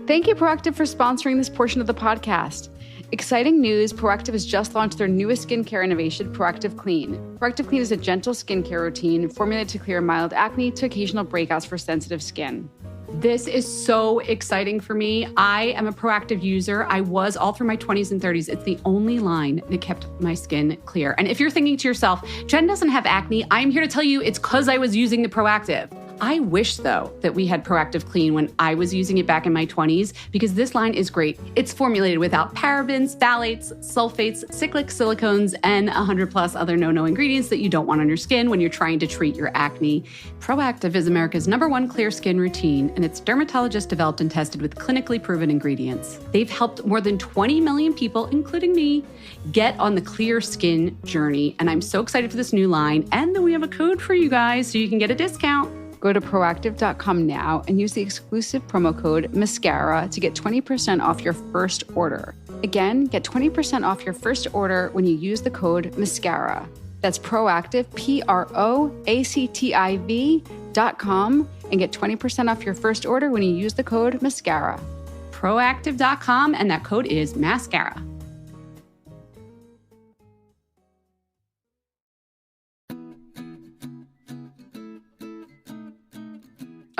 Thank you, Proactive, for sponsoring this portion of the podcast. Exciting news, Proactive has just launched their newest skincare innovation, Proactive Clean. Proactive Clean is a gentle skincare routine formulated to clear mild acne to occasional breakouts for sensitive skin. This is so exciting for me. I am a Proactive user. I was all through my 20s and 30s. It's the only line that kept my skin clear. And if you're thinking to yourself, Jen doesn't have acne, I'm here to tell you it's because I was using the Proactive. I wish, though, that we had Proactive Clean when I was using it back in my 20s, because this line is great. It's formulated without parabens, phthalates, sulfates, cyclic silicones, and 100 plus other no-no ingredients that you don't want on your skin when you're trying to treat your acne. Proactive is America's #1 clear skin routine, and it's dermatologist developed and tested with clinically proven ingredients. They've helped more than 20 million people, including me, get on the clear skin journey. And I'm so excited for this new line. And then we have a code for you guys so you can get a discount. Go to Proactive.com now and use the exclusive promo code MASCARA to get 20% off your first order. Again, get 20% off your first order when you use the code MASCARA. That's Proactive, Proactiv.com, and get 20% off your first order when you use the code MASCARA. Proactive.com, and that code is MASCARA.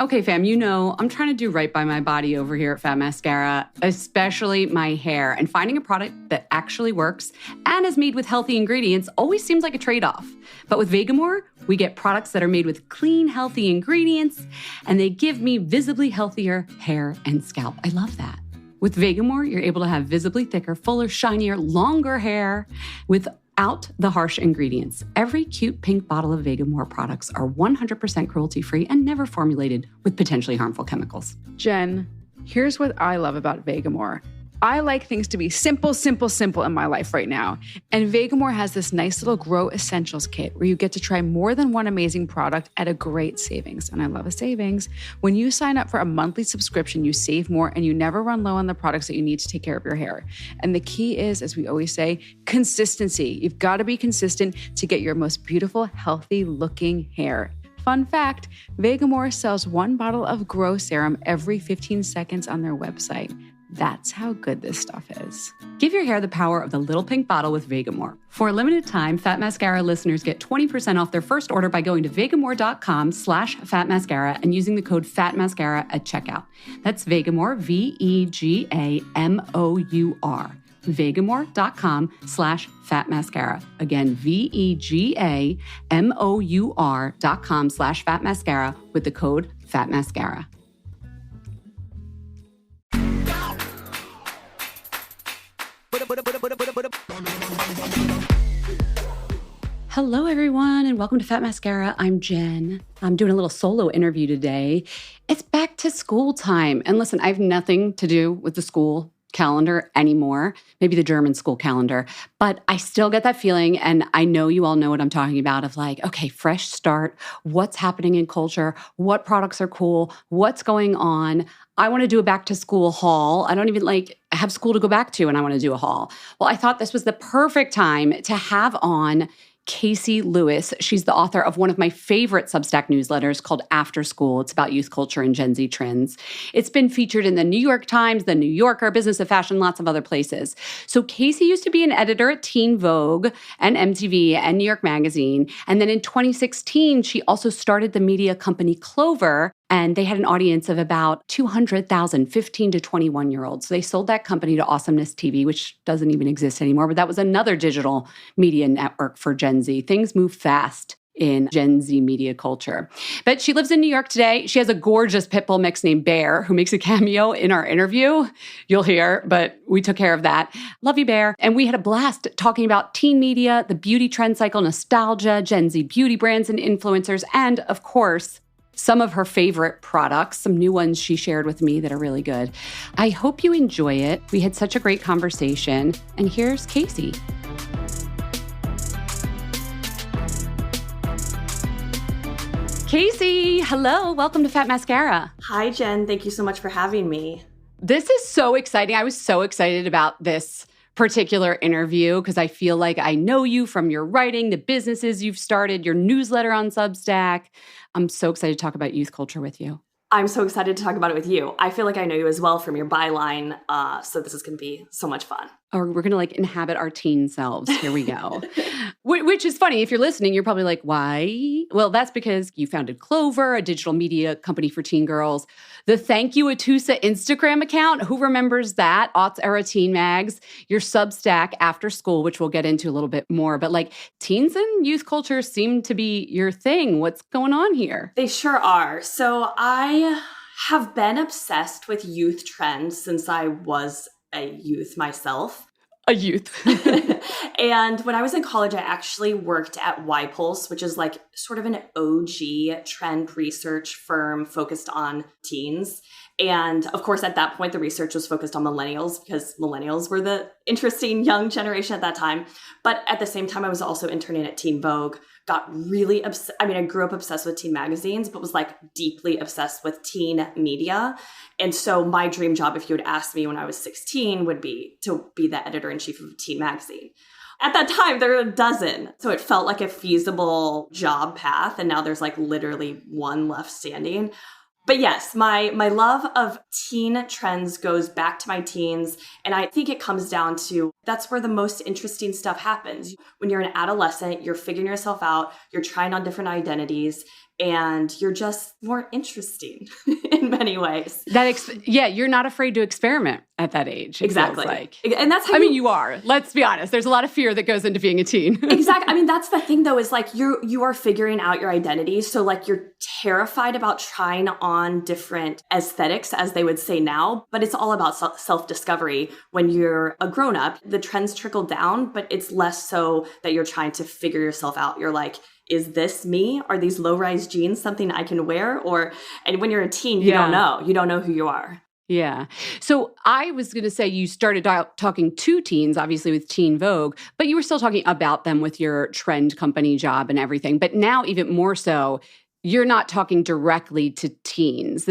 Okay, fam, you know, I'm trying to do right by my body over here at Fat Mascara, especially my hair. And finding a product that actually works and is made with healthy ingredients always seems like a trade-off. But with Vegamour, we get products that are made with clean, healthy ingredients, and they give me visibly healthier hair and scalp. I love that. With Vegamour, you're able to have visibly thicker, fuller, shinier, longer hair without the harsh ingredients. Every cute pink bottle of Vegamour products are 100% cruelty-free and never formulated with potentially harmful chemicals. Jen, here's what I love about Vegamour. I like things to be simple, simple, simple in my life right now. And Vegamour has this nice little Grow Essentials kit where you get to try more than one amazing product at a great savings. And I love a savings. When you sign up for a monthly subscription, you save more and you never run low on the products that you need to take care of your hair. And the key is, as we always say, consistency. You've got to be consistent to get your most beautiful, healthy looking hair. Fun fact, Vegamour sells one bottle of Grow Serum every 15 seconds on their website. That's how good this stuff is. Give your hair the power of the little pink bottle with Vegamour. For a limited time, Fat Mascara listeners get 20% off their first order by going to vegamour.com/fatmascara and using the code FATMASCARA at checkout. That's Vegamour, Vegamour. Vegamour.com/fatmascara. Again, Vegamour.com/fatmascara with the code FATMASCARA. Hello, everyone, and welcome to Fat Mascara. I'm Jen. I'm doing a little solo interview today. It's back to school time. And listen, I have nothing to do with the school calendar anymore, maybe the German school calendar, but I still get that feeling. And I know you all know what I'm talking about of like, okay, fresh start, what's happening in culture, what products are cool, what's going on. I want to do a back to school haul. I don't even have school to go back to and I want to do a haul. Well, I thought this was the perfect time to have on Casey Lewis. She's the author of one of my favorite Substack newsletters called After School. It's about youth culture and Gen Z trends. It's been featured in the New York Times, the New Yorker, Business of Fashion, lots of other places. So Casey used to be an editor at Teen Vogue and MTV and New York Magazine. And then in 2016, she also started the media company Clover. And they had an audience of about 200,000 15 to 21-year-olds. So they sold that company to Awesomeness TV, which doesn't even exist anymore. But that was another digital media network for Gen Z. Things move fast in Gen Z media culture. But she lives in New York today. She has a gorgeous pit bull mix named Bear, who makes a cameo in our interview. You'll hear, but we took care of that. Love you, Bear. And we had a blast talking about teen media, the beauty trend cycle, nostalgia, Gen Z beauty brands and influencers, and of course, some of her favorite products, some new ones she shared with me that are really good. I hope you enjoy it. We had such a great conversation. And here's Casey. Casey, hello. Welcome to Fat Mascara. Hi, Jen. Thank you so much for having me. This is so exciting. I was so excited about this particular interview because I feel like I know you from your writing, the businesses you've started, your newsletter on Substack. I'm so excited to talk about youth culture with you. I'm so excited to talk about it with you. I feel like I know you as well from your byline, so this is going to be so much fun. Or we're going to like inhabit our teen selves. Here we go. Which is funny. If you're listening, you're probably like, why? Well, that's because you founded Clover, a digital media company for teen girls. The Thank You Atusa Instagram account. Who remembers that? Aughts era teen mags. Your Substack After School, which we'll get into a little bit more. But like teens and youth culture seem to be your thing. What's going on here? They sure are. So I have been obsessed with youth trends since I was a youth myself. A youth. And when I was in college, I actually worked at YPulse, which is like sort of an OG trend research firm focused on teens. And of course, at that point, the research was focused on millennials because millennials were the interesting young generation at that time. But at the same time, I was also interning at Teen Vogue, got really obsessed. I mean, I grew up obsessed with teen magazines, but was like deeply obsessed with teen media. And so my dream job, if you had asked me when I was 16, would be to be the editor-in-chief of a teen magazine. At that time, there were a dozen. So it felt like a feasible job path. And now there's like literally one left standing. But yes, my love of teen trends goes back to my teens. And I think it comes down to that's where the most interesting stuff happens. When you're an adolescent, you're figuring yourself out, you're trying on different identities, and you're just more interesting in many ways. You're not afraid to experiment at that age. Exactly. Like. And that's how you are. Let's be honest. There's a lot of fear that goes into being a teen. Exactly. I mean, that's the thing though, is like you are figuring out your identity. So like you're terrified about trying on different aesthetics, as they would say now, but it's all about self-discovery. When you're a grown-up, the trends trickle down, but it's less so that you're trying to figure yourself out. You're like, is this me? Are these low-rise jeans something I can wear? And when you're a teen, you don't know. You don't know who you are. Yeah. So I was going to say you started talking to teens, obviously with Teen Vogue, but you were still talking about them with your trend company job and everything. But now even more so, you're not talking directly to teens.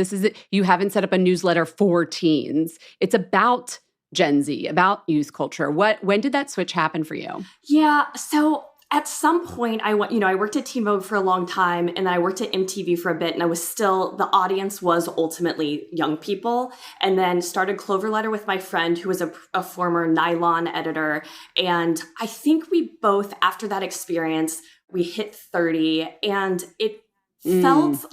You haven't set up a newsletter for teens. It's about Gen Z, about youth culture. When did that switch happen for you? Yeah. So at some point, I worked at Teen Vogue for a long time, and then I worked at MTV for a bit, and the audience was ultimately young people, and then started Clover Letter with my friend who was a former Nylon editor. And I think we both, after that experience, we hit 30, and it felt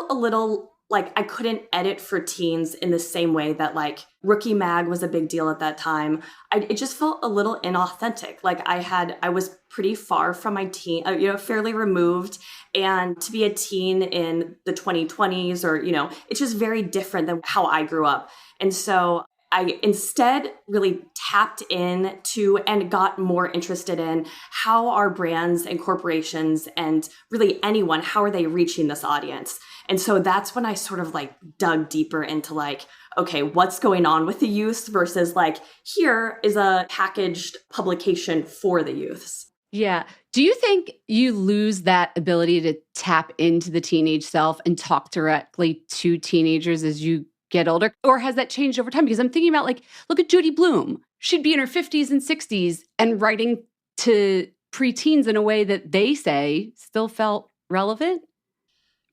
a little like I couldn't edit for teens in the same way that like Rookie Mag was a big deal at that time. It just felt a little inauthentic. Like I was pretty far from my teen, fairly removed. And to be a teen in the 2020s it's just very different than how I grew up. And so I instead really tapped into and got more interested in how are brands and corporations and really anyone, how are they reaching this audience? And so that's when I sort of like dug deeper into like, okay, what's going on with the youth versus like, here is a packaged publication for the youths. Yeah. Do you think you lose that ability to tap into the teenage self and talk directly to teenagers as you get older? Or has that changed over time? Because I'm thinking about like, look at Judy Blume. She'd be in her 50s and 60s and writing to preteens in a way that they say still felt relevant.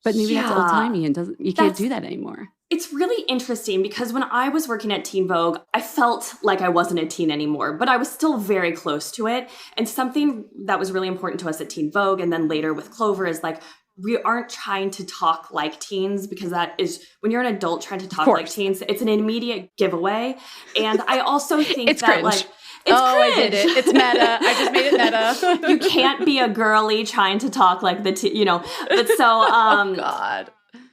But maybe that's old-timey and you can't do that anymore. It's really interesting because when I was working at Teen Vogue, I felt like I wasn't a teen anymore, but I was still very close to it. And something that was really important to us at Teen Vogue and then later with Clover is like, we aren't trying to talk like teens because that is, when you're an adult trying to talk like teens, it's an immediate giveaway. And I also think it's that cringe. Like, it's cringe. I did it. It's meta. I just made it meta. You can't be a girly trying to talk like But so, oh God.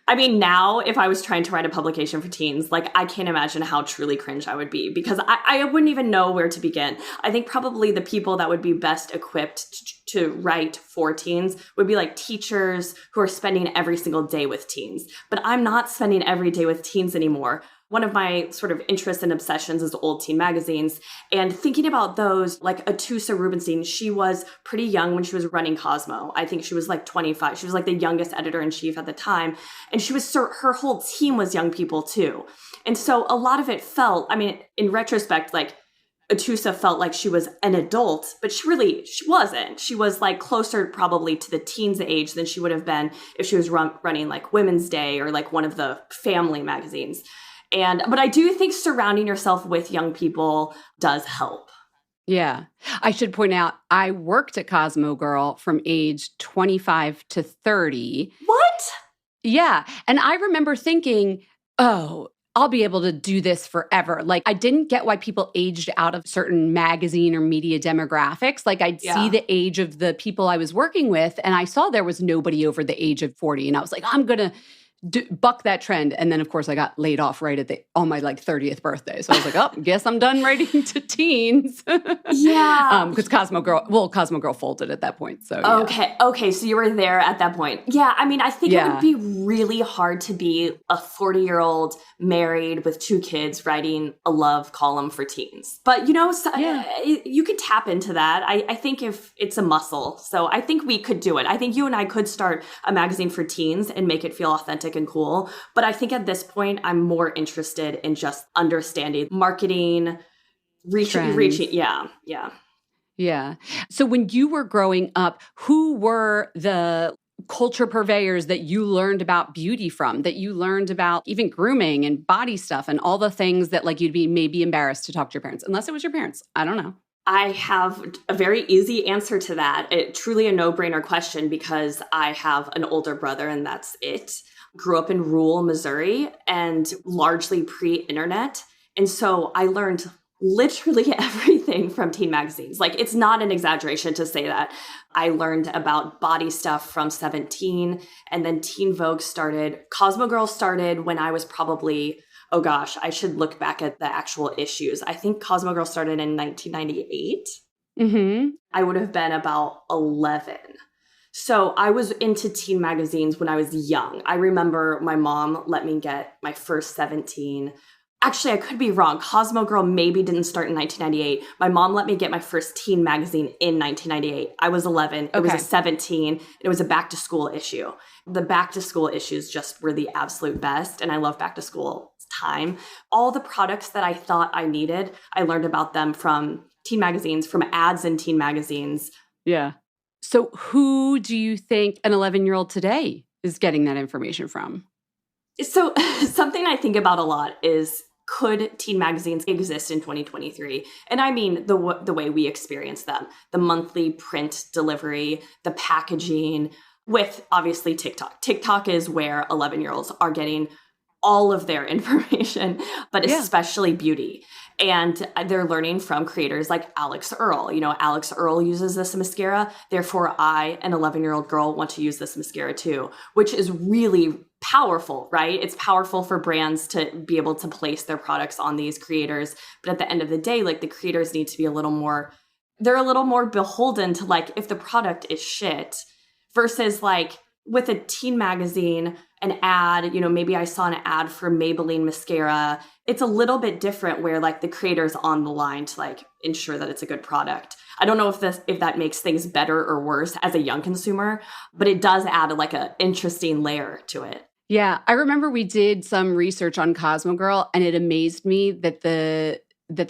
I mean, now if I was trying to write a publication for teens, like I can't imagine how truly cringe I would be because I wouldn't even know where to begin. I think probably the people that would be best equipped to write for teens would be like teachers who are spending every single day with teens. But I'm not spending every day with teens anymore. One of my sort of interests and obsessions is old teen magazines. And thinking about those, like Atusa Rubinstein, she was pretty young when she was running Cosmo. I think she was like 25. She was like the youngest editor-in-chief at the time. And her whole team was young people too. And so a lot of it felt, I mean, in retrospect, like Atusa felt like she was an adult, but she wasn't. She was like closer probably to the teens age than she would have been if she was running like Women's Day or like one of the family magazines. But I do think surrounding yourself with young people does help. Yeah. I should point out, I worked at Cosmo Girl from age 25 to 30. What? Yeah. And I remember thinking, oh, I'll be able to do this forever. Like, I didn't get why people aged out of certain magazine or media demographics. Like, I'd see the age of the people I was working with, and I saw there was nobody over the age of 40. And I was like, I'm going to buck that trend. And then, of course, I got laid off right on my like 30th birthday. So I was like, oh, guess I'm done writing to teens. Yeah. Because Cosmo Girl folded at that point. So yeah. Okay. So you were there at that point. Yeah. I mean, I think it would be really hard to be a 40-year-old married with 2 kids writing a love column for teens. But, you could tap into that. I think if it's a muscle. So I think we could do it. I think you and I could start a magazine for teens and make it feel authentic and cool. But I think at this point, I'm more interested in just understanding marketing, reaching. Yeah. So when you were growing up, who were the culture purveyors that you learned about beauty from, that you learned about even grooming and body stuff and all the things that like you'd be maybe embarrassed to talk to your parents, unless it was your parents? I don't know. I have a very easy answer to that. It's truly a no-brainer question because I have an older brother and that's it. Grew up in rural Missouri and largely pre-internet. And so I learned literally everything from teen magazines. Like, it's not an exaggeration to say that. I learned about body stuff from 17, and then Teen Vogue started. Cosmo Girl started when I was probably, oh gosh, I should look back at the actual issues. I think Cosmo Girl started in 1998. Mm-hmm. I would have been about 11. So I was into teen magazines when I was young. I remember my mom let me get my first 17. Actually, I could be wrong. Cosmo Girl maybe didn't start in 1998. My mom let me get my first teen magazine in 1998. I was 11. It was a 17. And it was a back to school issue. The back to school issues just were the absolute best. And I love back to school time. All the products that I thought I needed, I learned about them from teen magazines, from ads in teen magazines. Yeah. So who do you think an 11-year-old today is getting that information from? So something I think about a lot is, could teen magazines exist in 2023? And I mean the way we experience them, the monthly print delivery, the packaging, with obviously TikTok. TikTok is where 11-year-olds are getting all of their information, but especially beauty. And they're learning from creators like Alex Earl. Alex Earl uses this mascara. Therefore, I, an 11-year-old girl, want to use this mascara too, which is really powerful, right? It's powerful for brands to be able to place their products on these creators. But at the end of the day, like, the creators need to be they're a little more beholden to, like, if the product is shit, versus like with a teen magazine, an ad, maybe I saw an ad for Maybelline mascara. It's a little bit different where like the creator's on the line to like ensure that it's a good product. I don't know if that makes things better or worse as a young consumer, but it does add like an interesting layer to it. Yeah. I remember we did some research on Cosmo Girl, and it amazed me that the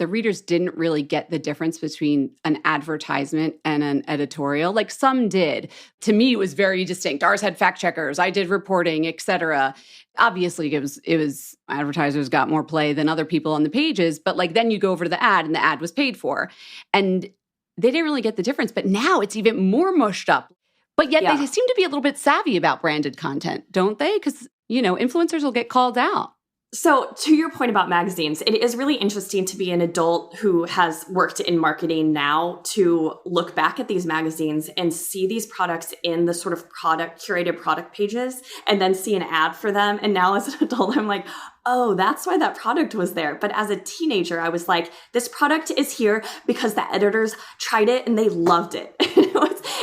readers didn't really get the difference between an advertisement and an editorial. Like, some did. To me, it was very distinct. Ours had fact checkers. I did reporting, etc. Obviously, it was advertisers got more play than other people on the pages. But like, then you go over to the ad, and the ad was paid for, and they didn't really get the difference. But now it's even more mushed up. But yet they seem to be a little bit savvy about branded content, don't they? Because influencers will get called out. So to your point about magazines, it is really interesting to be an adult who has worked in marketing now to look back at these magazines and see these products in the sort of curated product pages, and then see an ad for them. And now as an adult, I'm like, oh, that's why that product was there. But as a teenager, I was like, this product is here because the editors tried it and they loved it.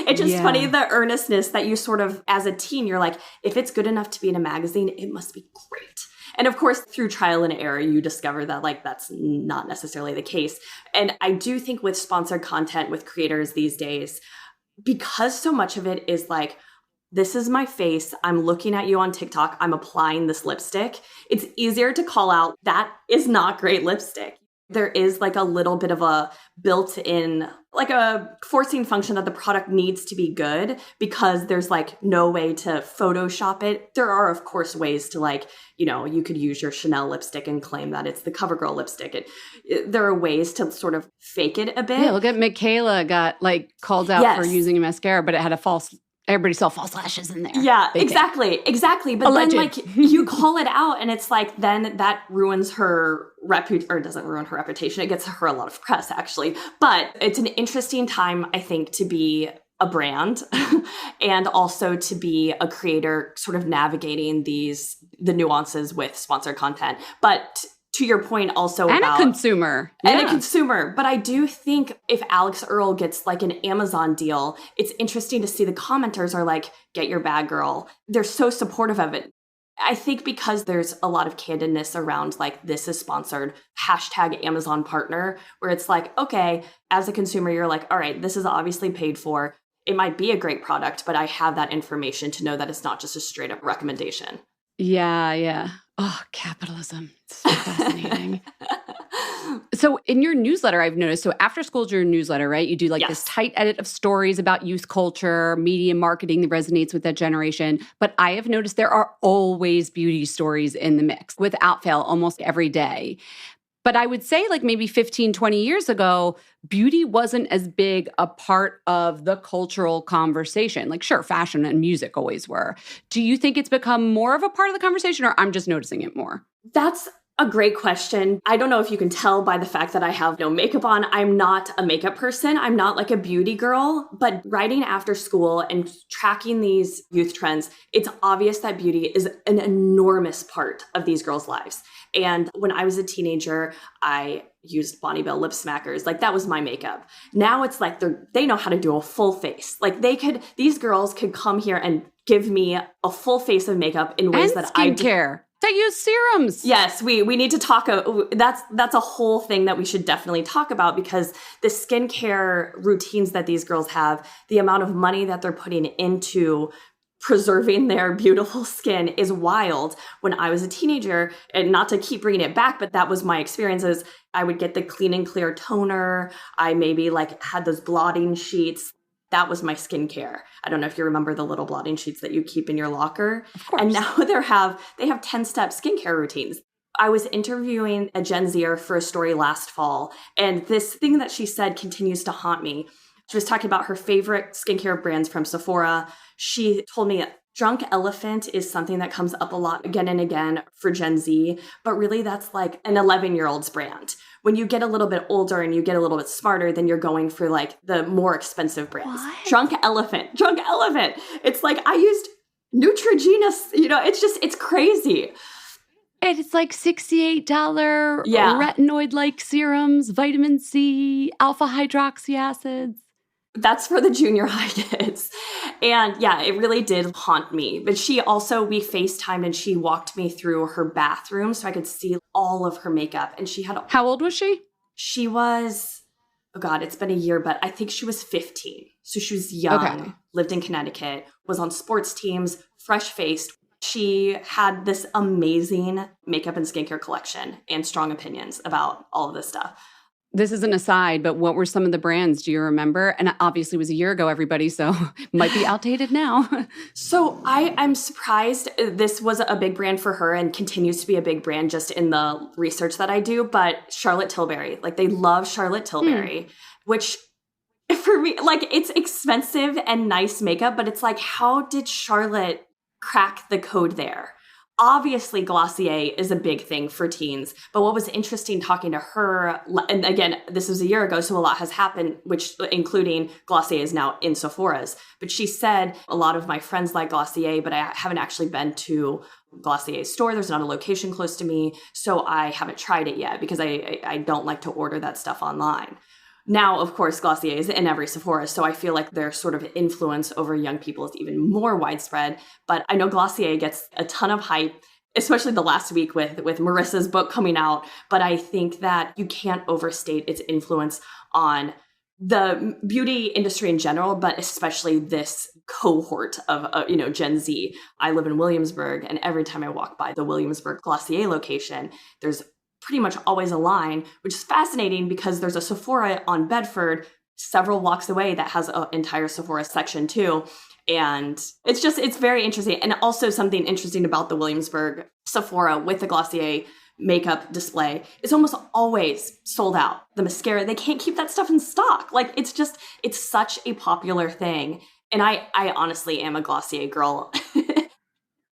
It's just funny, the earnestness that you sort of, as a teen, you're like, if it's good enough to be in a magazine, it must be great. And of course, through trial and error, you discover that like that's not necessarily the case. And I do think with sponsored content with creators these days, because so much of it is like, this is my face, I'm looking at you on TikTok, I'm applying this lipstick, it's easier to call out that is not great lipstick. there is like a little bit of a built-in, like a forcing function that the product needs to be good because there's like no way to Photoshop it. There are, of course, ways to like, you could use your Chanel lipstick and claim that it's the CoverGirl lipstick. There are ways to sort of fake it a bit. Yeah, look at Michaela got like called out for using a mascara, but it had everybody saw false lashes in there. Yeah, exactly. But Alleged. Then like you call it out and it's like, then that ruins her or doesn't ruin her reputation. It gets her a lot of press actually, but it's an interesting time, I think, to be a brand and also to be a creator sort of navigating the nuances with sponsored content. But to your point also and about— a consumer. And a consumer. But I do think if Alex Earle gets like an Amazon deal, it's interesting to see the commenters are like, get your bag, girl. They're so supportive of it. I think because there's a lot of candidness around like, this is sponsored, #Amazon partner, where it's like, okay, as a consumer, you're like, all right, this is obviously paid for. It might be a great product, but I have that information to know that it's not just a straight up recommendation. Yeah. Oh, capitalism. It's so fascinating. So in your newsletter, I've noticed, so after school's your newsletter, right? You do like this tight edit of stories about youth culture, media marketing that resonates with that generation. But I have noticed there are always beauty stories in the mix without fail almost every day. But I would say like maybe 15, 20 years ago, beauty wasn't as big a part of the cultural conversation. Like sure, fashion and music always were. Do you think it's become more of a part of the conversation or I'm just noticing it more? That's a great question. I don't know if you can tell by the fact that I have no makeup on. I'm not a makeup person. I'm not like a beauty girl, but writing after school and tracking these youth trends, it's obvious that beauty is an enormous part of these girls' lives. And when I was a teenager, I used Bonnie Bell lip smackers. Like that was my makeup. Now it's like they know how to do a full face. Like these girls could come here and give me a full face of makeup in ways and that I do. Skincare. They use serums. Yes, we need to talk. That's a whole thing that we should definitely talk about because the skincare routines that these girls have, the amount of money that they're putting into preserving their beautiful skin is wild. When I was a teenager, and not to keep bringing it back, but that was my experiences. I would get the Clean and Clear toner. I maybe like had those blotting sheets. That was my skincare. I don't know if you remember the little blotting sheets that you keep in your locker. Of course. And now they have 10-step skincare routines. I was interviewing a Gen Zer for a story last fall, and this thing that she said continues to haunt me. She was talking about her favorite skincare brands from Sephora. She told me Drunk Elephant is something that comes up a lot again and again for Gen Z, but really that's like an 11-year-old's brand. When you get a little bit older and you get a little bit smarter, then you're going for like the more expensive brands. What? Drunk Elephant. It's like I used Neutrogena, it's crazy. And it's like $68 retinoid-like serums, vitamin C, alpha hydroxy acids. That's for the junior high kids. And yeah, it really did haunt me. But we FaceTimed and she walked me through her bathroom so I could see all of her makeup. And she had— How old was she? She was, oh God, it's been a year, but I think she was 15. So she was young, lived in Connecticut, was on sports teams, fresh-faced. She had this amazing makeup and skincare collection and strong opinions about all of this stuff. This is an aside, but what were some of the brands? Do you remember? And obviously it was a year ago, everybody, so might be outdated now. So I'm surprised this was a big brand for her and continues to be a big brand just in the research that I do. But Charlotte Tilbury, like they love Charlotte Tilbury, which for me, like it's expensive and nice makeup, but it's like, how did Charlotte crack the code there? Obviously, Glossier is a big thing for teens. But what was interesting talking to her, and again, this was a year ago, so a lot has happened, which including Glossier is now in Sephora's. But she said, a lot of my friends like Glossier, but I haven't actually been to Glossier's store. There's not a location close to me. So I haven't tried it yet because I don't like to order that stuff online. Now, of course, Glossier is in every Sephora, so I feel like their sort of influence over young people is even more widespread. But I know Glossier gets a ton of hype, especially the last week with Marissa's book coming out. But I think that you can't overstate its influence on the beauty industry in general, but especially this cohort of, Gen Z. I live in Williamsburg, and every time I walk by the Williamsburg Glossier location, there's pretty much always a line, which is fascinating because there's a Sephora on Bedford several blocks away that has an entire Sephora section too. And it's very interesting. And also something interesting about the Williamsburg Sephora with the Glossier makeup display is almost always sold out. The mascara, they can't keep that stuff in stock. Like it's such a popular thing. And I honestly am a Glossier girl.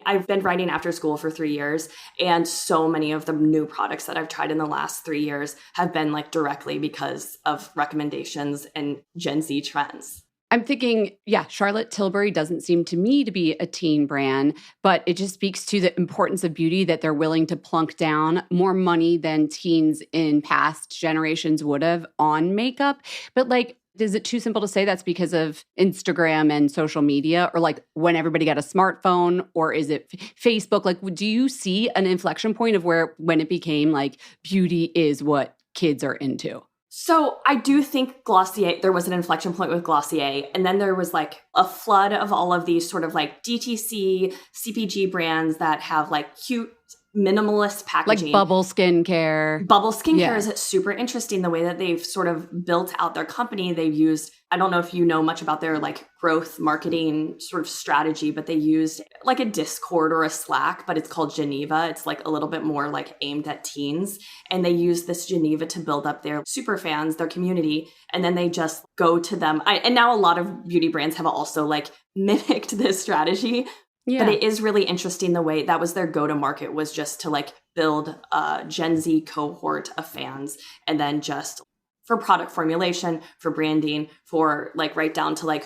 I've been writing after school for 3 years, and so many of the new products that I've tried in the last 3 years have been like directly because of recommendations and Gen Z trends. I'm thinking, yeah, Charlotte Tilbury doesn't seem to me to be a teen brand, but it just speaks to the importance of beauty that they're willing to plunk down more money than teens in past generations would have on makeup. But like, is it too simple to say that's because of Instagram and social media, or like when everybody got a smartphone, or is it Facebook? Like, do you see an inflection point of when it became like beauty is what kids are into? So I do think Glossier, there was an inflection point with Glossier, and then there was like a flood of all of these sort of like DTC, CPG brands that have like cute, minimalist packaging. Like Bubble Skincare. Bubble Skincare is super interesting, the way that they've sort of built out their company. They've used, I don't know if you know much about their like growth marketing sort of strategy, but they used like a Discord or a Slack, but it's called Geneva. It's like a little bit more like aimed at teens. And they use this Geneva to build up their super fans, their community. And then they just go to them. And now a lot of beauty brands have also like mimicked this strategy. Yeah. But it is really interesting the way that was their go-to-market, was just to like build a Gen Z cohort of fans, and then just for product formulation, for branding, for like right down to like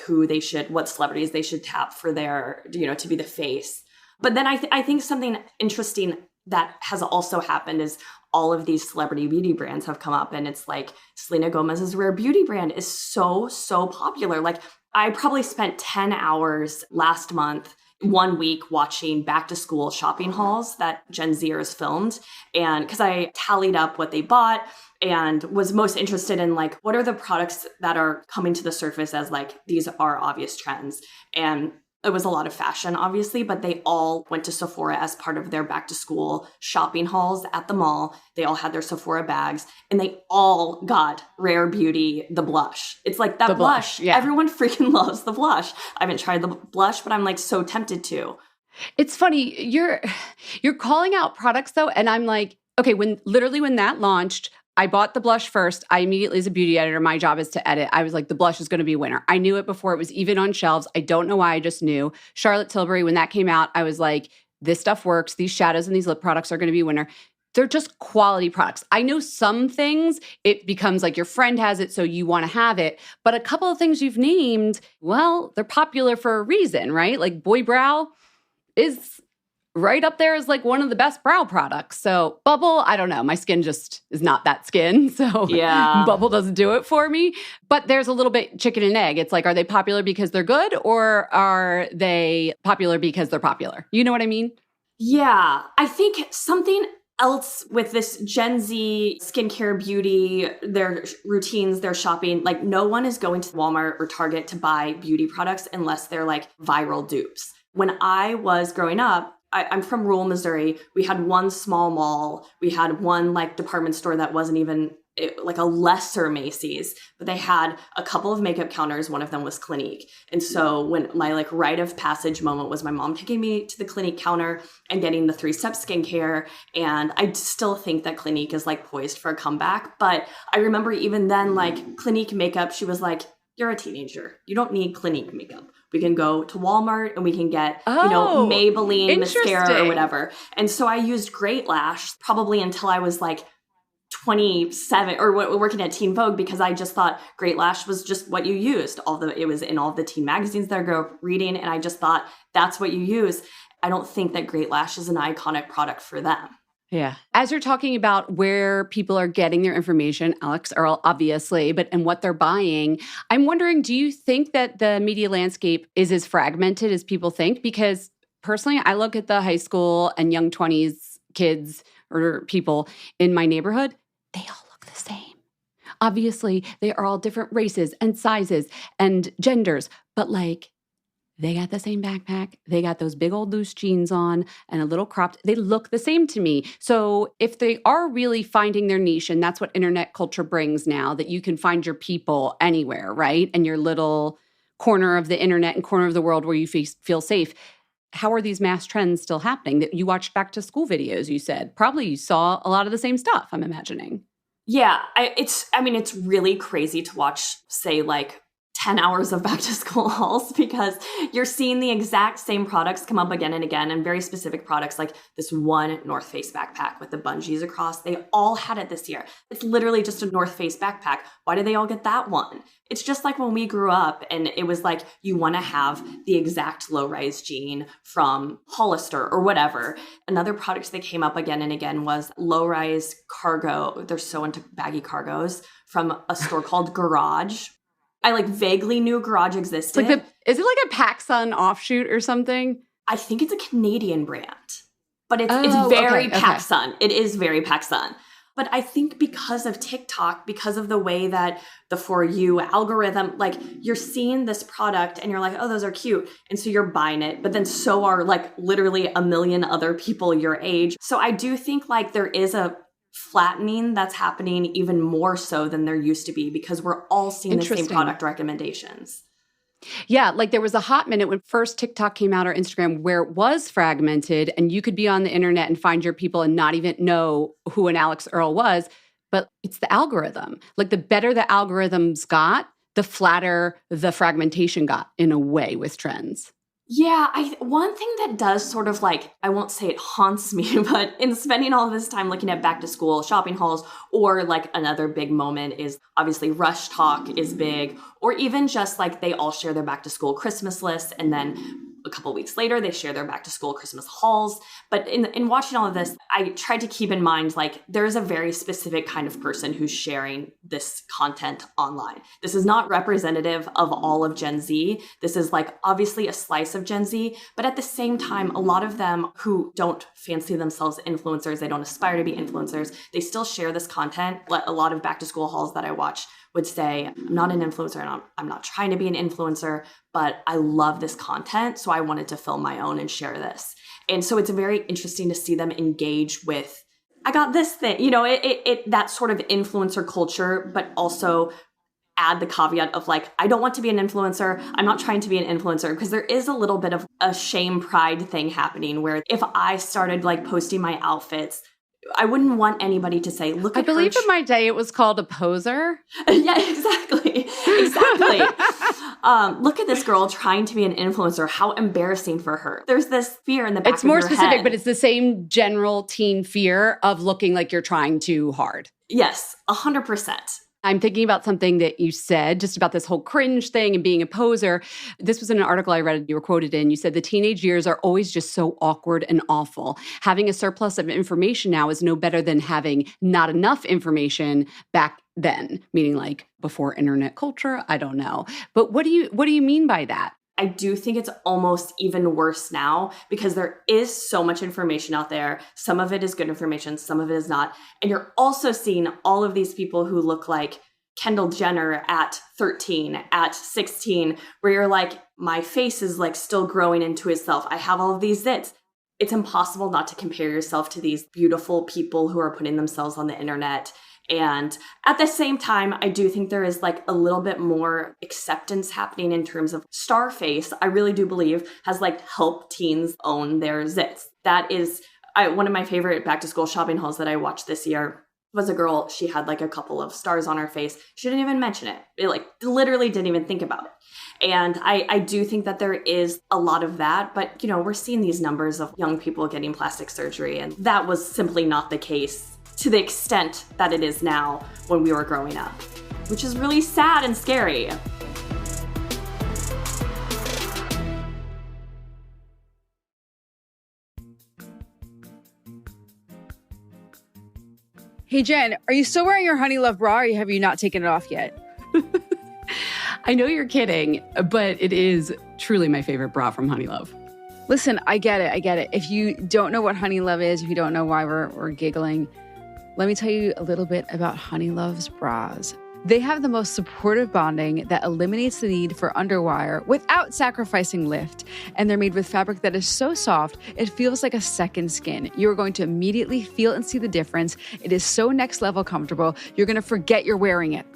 what celebrities they should tap for their, to be the face. But then I think something interesting that has also happened is all of these celebrity beauty brands have come up, and it's like Selena Gomez's Rare Beauty brand is so popular. Like I probably spent 10 hours last month, 1 week, watching back to school shopping hauls that Gen Zers filmed. And because I tallied up what they bought and was most interested in like, what are the products that are coming to the surface as like, these are obvious trends. And it was a lot of fashion, obviously, but they all went to Sephora as part of their back to school shopping hauls at the mall. They all had their Sephora bags, and they all got Rare Beauty, the blush. It's like that blush. Yeah. Everyone freaking loves the blush. I haven't tried the blush, but I'm like so tempted to. It's funny. You're calling out products though. And I'm like, okay, when that launched, I bought the blush first. I immediately, as a beauty editor, my job is to edit. I was like, the blush is going to be a winner. I knew it before it was even on shelves. I don't know why, I just knew. Charlotte Tilbury, when that came out, I was like, this stuff works. These shadows and these lip products are going to be a winner. They're just quality products. I know some things, it becomes like your friend has it, so you want to have it. But a couple of things you've named, well, they're popular for a reason, right? Like Boy Brow is right up there as like one of the best brow products. So Bubble, I don't know. My skin just is not that skin. So yeah, Bubble doesn't do it for me. But there's a little bit chicken and egg. It's like, are they popular because they're good, or are they popular because they're popular? You know what I mean? Yeah. I think something else with this Gen Z skincare beauty, their routines, their shopping, like no one is going to Walmart or Target to buy beauty products unless they're like viral dupes. When I was growing up, I'm from rural Missouri. We had one small mall. We had one like department store that wasn't even like a lesser Macy's, but they had a couple of makeup counters. One of them was Clinique. And so when my like rite of passage moment was my mom taking me to the Clinique counter and getting the 3-step skincare. And I still think that Clinique is like poised for a comeback. But I remember even then, like Clinique makeup, she was like, you're a teenager. You don't need Clinique makeup. We can go to Walmart and we can get, Maybelline mascara or whatever. And so I used Great Lash probably until I was like 27 or working at Teen Vogue, because I just thought Great Lash was just what you used. It was in all the teen magazines that I grew up reading. And I just thought that's what you use. I don't think that Great Lash is an iconic product for them. Yeah. As you're talking about where people are getting their information, Alex, Earl, obviously, and what they're buying, I'm wondering, do you think that the media landscape is as fragmented as people think? Because personally, I look at the high school and young 20s kids or people in my neighborhood, they all look the same. Obviously, they are all different races and sizes and genders, but like they got the same backpack. They got those big old loose jeans on and a little cropped. They look the same to me. So if they are really finding their niche, and that's what internet culture brings now, that you can find your people anywhere, right? And your little corner of the internet and corner of the world where you feel safe. How are these mass trends still happening? That you watched back to school videos, you said. Probably you saw a lot of the same stuff, I'm imagining. Yeah, it's really crazy to watch, say, like 10 hours of back to school hauls, because you're seeing the exact same products come up again and again, and very specific products, like this one North Face backpack with the bungees across. They all had it this year. It's literally just a North Face backpack. Why did they all get that one? It's just like when we grew up and it was like, you want to have the exact low-rise jean from Hollister or whatever. Another product that came up again and again was low-rise cargo. They're so into baggy cargos from a store called Garage. I like vaguely knew Garage existed. Is it like a PacSun offshoot or something? I think it's a Canadian brand, but it's very PacSun. It is very PacSun. But I think because of TikTok, because of the way that the For You algorithm, like you're seeing this product and you're like, oh, those are cute. And so you're buying it. But then so are like literally a million other people your age. So I do think like there is a flattening that's happening even more so than there used to be, because we're all seeing the same product recommendations. Yeah, like there was a hot minute when first TikTok came out or Instagram where it was fragmented and you could be on the internet and find your people and not even know who an Alex Earl was. But it's the algorithm. Like the better the algorithms got, the flatter the fragmentation got in a way with trends. Yeah, one thing that does sort of like, I won't say it haunts me, but in spending all this time looking at back to school shopping hauls, or like another big moment is obviously Rush Talk is big, or even just like they all share their back to school Christmas lists, and then a couple weeks later they share their back to school Christmas hauls. But in watching all of this, I tried to keep in mind like there's a very specific kind of person who's sharing this content online. This is not representative of all of Gen Z. This is like obviously a slice of Gen Z, but at the same time, a lot of them who don't fancy themselves influencers, they don't aspire to be influencers, they still share this content. A lot of back to school hauls that I watch would say, I'm not an influencer and I'm not trying to be an influencer, but I love this content. So I wanted to film my own and share this. And so it's very interesting to see them engage with, I got this thing, you know, it that sort of influencer culture, but also add the caveat of like, I don't want to be an influencer. I'm not trying to be an influencer, because there is a little bit of a shame pride thing happening where if I started like posting my outfits, I wouldn't want anybody to say, look at her. I believe in my day it was called a poser. Yeah, exactly. Exactly. Look at this girl trying to be an influencer. How embarrassing for her. There's this fear in the back of your head. It's more specific, but it's the same general teen fear of looking like you're trying too hard. Yes, 100%. I'm thinking about something that you said just about this whole cringe thing and being a poser. This was in an article I read you were quoted in. You said the teenage years are always just so awkward and awful. Having a surplus of information now is no better than having not enough information back then, meaning like before internet culture. I don't know. But what do you mean by that? I do think it's almost even worse now because there is so much information out there. Some of it is good information, some of it is not. And you're also seeing all of these people who look like Kendall Jenner at 13, at 16, where you're like, my face is like still growing into itself. I have all of these zits. It's impossible not to compare yourself to these beautiful people who are putting themselves on the internet. And at the same time, I do think there is like a little bit more acceptance happening in terms of Starface. I really do believe has like helped teens own their zits. That is one of my favorite back to school shopping hauls that I watched this year was a girl. She had like a couple of stars on her face. She didn't even mention it. It like literally didn't even think about it. And I do think that there is a lot of that, but you know, we're seeing these numbers of young people getting plastic surgery, and that was simply not the case to the extent that it is now when we were growing up, which is really sad and scary. Hey, Jen, are you still wearing your Honey Love bra, or have you not taken it off yet? I know you're kidding, but it is truly my favorite bra from Honey Love. Listen, I get it. If you don't know what Honey Love is, if you don't know why we're giggling, let me tell you a little bit about Honey Love's bras. They have the most supportive bonding that eliminates the need for underwire without sacrificing lift. And they're made with fabric that is so soft, it feels like a second skin. You're going to immediately feel and see the difference. It is so next level comfortable, you're going to forget you're wearing it.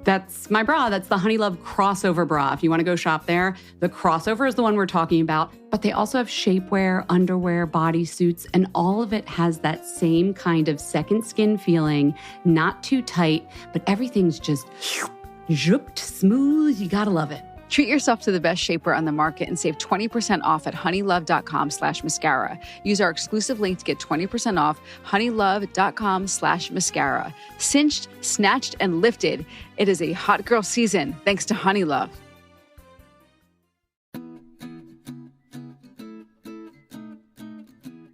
That's my bra. That's the Honey Love crossover bra. If you want to go shop there, the crossover is the one we're talking about. But they also have shapewear, underwear, bodysuits, and all of it has that same kind of second skin feeling, not too tight, but everything's just zooped, smooth. You gotta love it. Treat yourself to the best shaper on the market and save 20% off at honeylove.com/mascara. Use our exclusive link to get 20% off honeylove.com/mascara. Cinched, snatched, and lifted. It is a hot girl season thanks to Honey Love.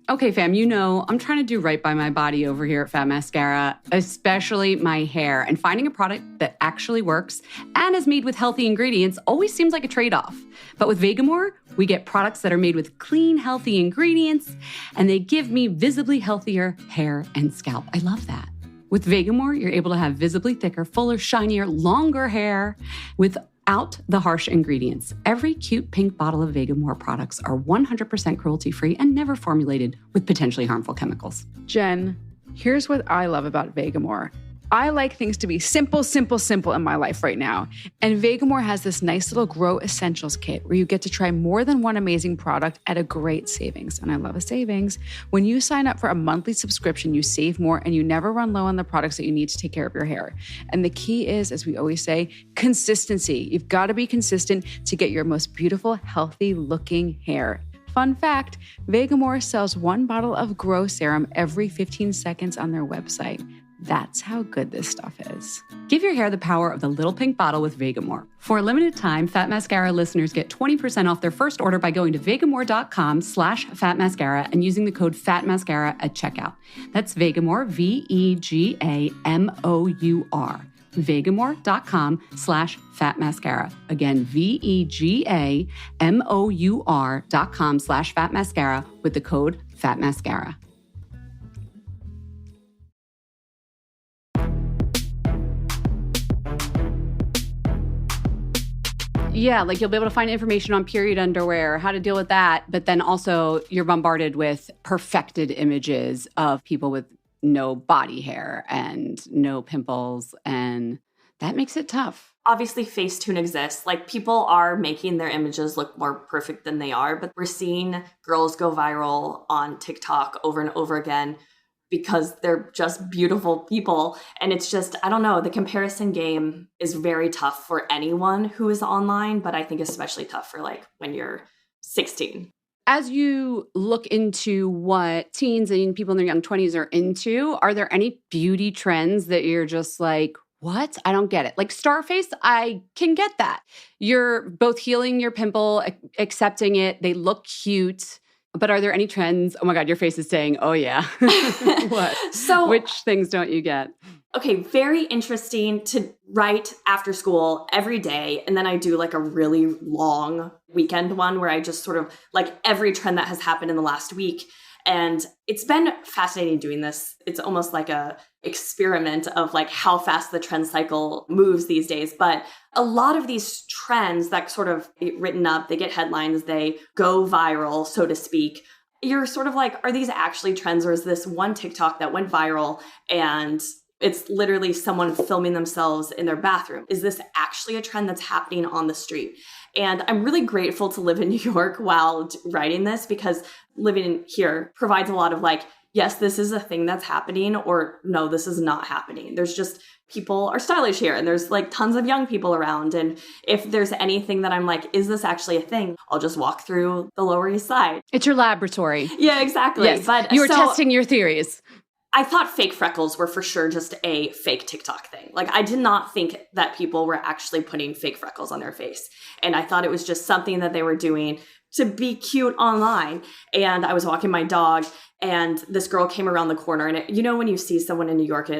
Okay, fam, you know, I'm trying to do right by my body over here at Fat Mascara, especially my hair. And finding a product that actually works and is made with healthy ingredients always seems like a trade-off. But with Vegamour, we get products that are made with clean, healthy ingredients, and they give me visibly healthier hair and scalp. I love that. With Vegamour, you're able to have visibly thicker, fuller, shinier, longer hair without the harsh ingredients. Every cute pink bottle of Vegamour products are 100% cruelty-free and never formulated with potentially harmful chemicals. Jen, here's what I love about Vegamour. I like things to be simple, simple, simple in my life right now. And Vegamour has this nice little Grow Essentials kit where you get to try more than one amazing product at a great savings. And I love a savings. When you sign up for a monthly subscription, you save more and you never run low on the products that you need to take care of your hair. And the key is, as we always say, consistency. You've got to be consistent to get your most beautiful, healthy looking hair. Fun fact, Vegamour sells one bottle of Grow Serum every 15 seconds on their website. That's how good this stuff is. Give your hair the power of the little pink bottle with Vegamour. For a limited time, Fat Mascara listeners get 20% off their first order by going to vegamour.com/fatmascara and using the code FATMASCARA at checkout. That's Vegamour, VEGAMOUR. Vegamour.com/fatmascara. Again, VEGAMOUR.com/fatmascara with the code FATMASCARA. Yeah, like you'll be able to find information on period underwear, how to deal with that. But then also you're bombarded with perfected images of people with no body hair and no pimples. And that makes it tough. Obviously, Facetune exists. Like, people are making their images look more perfect than they are. But we're seeing girls go viral on TikTok over and over again because they're just beautiful people. And it's just, I don't know, the comparison game is very tough for anyone who is online, but I think especially tough for like when you're 16. As you look into what teens and people in their young 20s are into, are there any beauty trends that you're just like, what? I don't get it. Like Starface, I can get that. You're both healing your pimple, accepting it. They look cute. But are there any trends? Oh my God, your face is saying, oh yeah. What? So, which things don't you get? Okay, very interesting to write after school every day. And then I do like a really long weekend one where I just sort of like every trend that has happened in the last week. And it's been fascinating doing this. It's almost like a experiment of like how fast the trend cycle moves these days. But a lot of these trends that sort of get written up, they get headlines, they go viral, so to speak. You're sort of like, are these actually trends, or is this one TikTok that went viral and it's literally someone filming themselves in their bathroom? Is this actually a trend that's happening on the street? And I'm really grateful to live in New York while writing this, because living here provides a lot of like, yes, this is a thing that's happening, or no, this is not happening. There's just, people are stylish here and there's like tons of young people around. And if there's anything that I'm like, is this actually a thing? I'll just walk through the Lower East Side. It's your laboratory. Yeah, exactly. Yes. But you were testing your theories. I thought fake freckles were for sure just a fake TikTok thing. Like, I did not think that people were actually putting fake freckles on their face. And I thought it was just something that they were doing to be cute online. And I was walking my dog and this girl came around the corner. And you know, when you see someone in New York,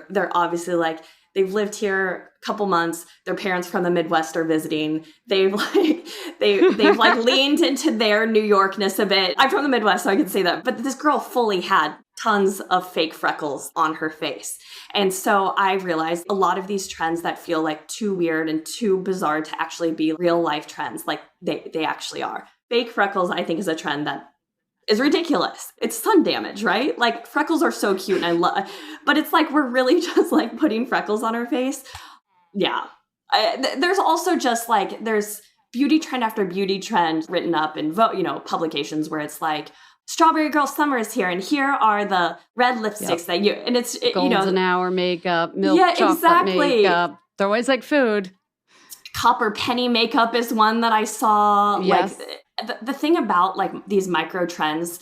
they're obviously like, they've lived here a couple months. Their parents from the Midwest are visiting. They've like leaned into their New Yorkness a bit. I'm from the Midwest, so I can say that. But this girl fully had tons of fake freckles on her face. And so I realized a lot of these trends that feel like too weird and too bizarre to actually be real life trends, like they actually are. Fake freckles, I think, is a trend that is ridiculous. It's sun damage, right? Like freckles are so cute and I love, but it's like we're really just like putting freckles on our face. Yeah. There's also just like, there's beauty trend after beauty trend written up in publications where it's like, Strawberry Girl Summer is here, and here are the red lipsticks that and it's golden hour makeup, milk chocolate makeup. They're always like food. Copper penny makeup is one that I saw. Yes. Like the thing about like these micro trends,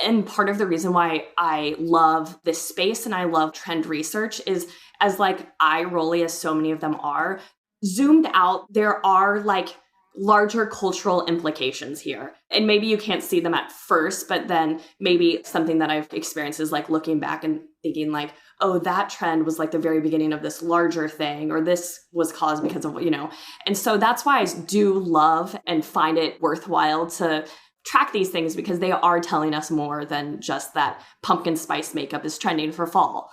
and part of the reason why I love this space and I love trend research is, as like eye-rolly as so many of them are, zoomed out, there are like larger cultural implications here. And maybe you can't see them at first, but then maybe something that I've experienced is like looking back and thinking like, oh, that trend was like the very beginning of this larger thing, or this was caused because of, and so that's why I do love and find it worthwhile to track these things, because they are telling us more than just that pumpkin spice makeup is trending for fall.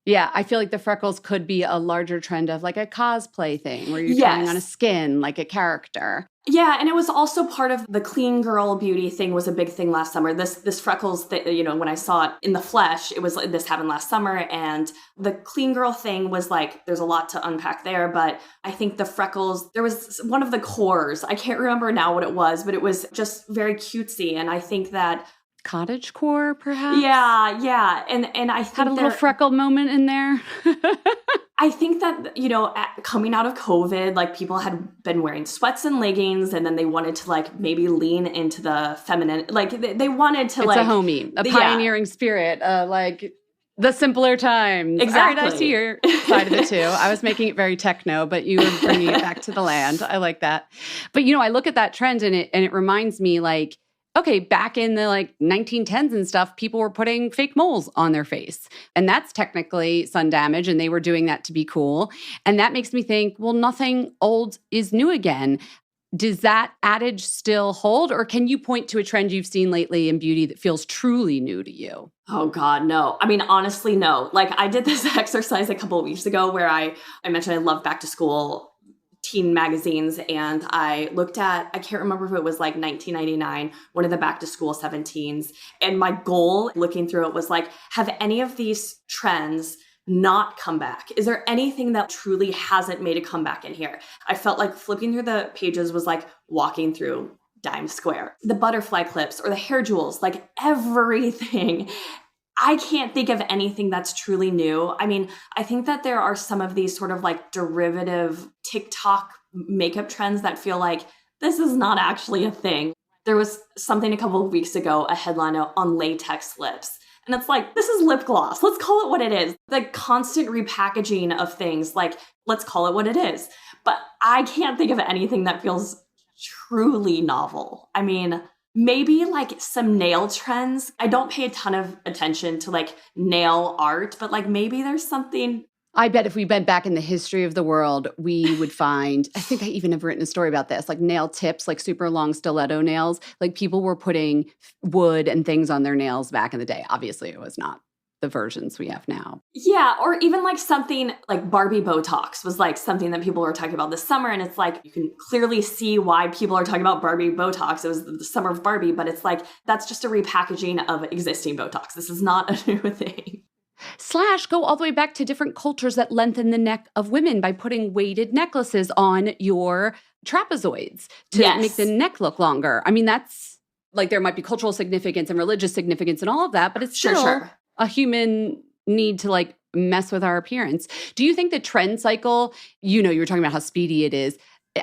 Yeah, I feel like the freckles could be a larger trend of like a cosplay thing where you're trying on a skin like a character. Yeah, and it was also part of the clean girl beauty thing was a big thing last summer. This freckles, that, when I saw it in the flesh, it was this happened last summer, and the clean girl thing was like, there's a lot to unpack there, but I think the freckles, there was one of the cores, I can't remember now what it was, but it was just very cutesy, and I think that cottagecore, perhaps? Yeah. And I think had a little freckle moment in there. I think that, coming out of COVID, like people had been wearing sweats and leggings, and then they wanted to like maybe lean into the feminine, like they wanted to it's a homie, a pioneering spirit, like the simpler times. Exactly. I see your side of it too. I was making it very techno, but you were bringing it back to the land. I like that. But, I look at that trend and it reminds me like, okay, back in the like 1910s and stuff, people were putting fake moles on their face. And that's technically sun damage, and they were doing that to be cool. And that makes me think, well, nothing old is new again. Does that adage still hold? Or can you point to a trend you've seen lately in beauty that feels truly new to you? Oh God, no. I mean, honestly, no. Like I did this exercise a couple of weeks ago where I mentioned I love back to school teen magazines, and I looked at, I can't remember if it was like 1999, one of the back to school 17s. And my goal looking through it was like, have any of these trends not come back? Is there anything that truly hasn't made a comeback in here? I felt like flipping through the pages was like walking through Times Square. The butterfly clips or the hair jewels, like everything. I can't think of anything that's truly new. I mean, I think that there are some of these sort of like derivative TikTok makeup trends that feel like this is not actually a thing. There was something a couple of weeks ago, a headline on latex lips. And it's like, this is lip gloss. Let's call it what it is. The constant repackaging of things, like, let's call it what it is. But I can't think of anything that feels truly novel. I mean, maybe like some nail trends. I don't pay a ton of attention to like nail art, but like maybe there's something. I bet if we went back in the history of the world, we would find, I think I even have written a story about this, like nail tips, like super long stiletto nails. Like people were putting wood and things on their nails back in the day. Obviously, it was not the versions we have now. Yeah, or even like something like Barbie Botox was like something that people were talking about this summer. And it's like, you can clearly see why people are talking about Barbie Botox. It was the summer of Barbie, but it's like, that's just a repackaging of existing Botox. This is not a new thing. / go all the way back to different cultures that lengthen the neck of women by putting weighted necklaces on your trapezoids to make the neck look longer. I mean, that's like, there might be cultural significance and religious significance and all of that, but it's still a human need to like mess with our appearance. Do you think the trend cycle, you were talking about how speedy it is.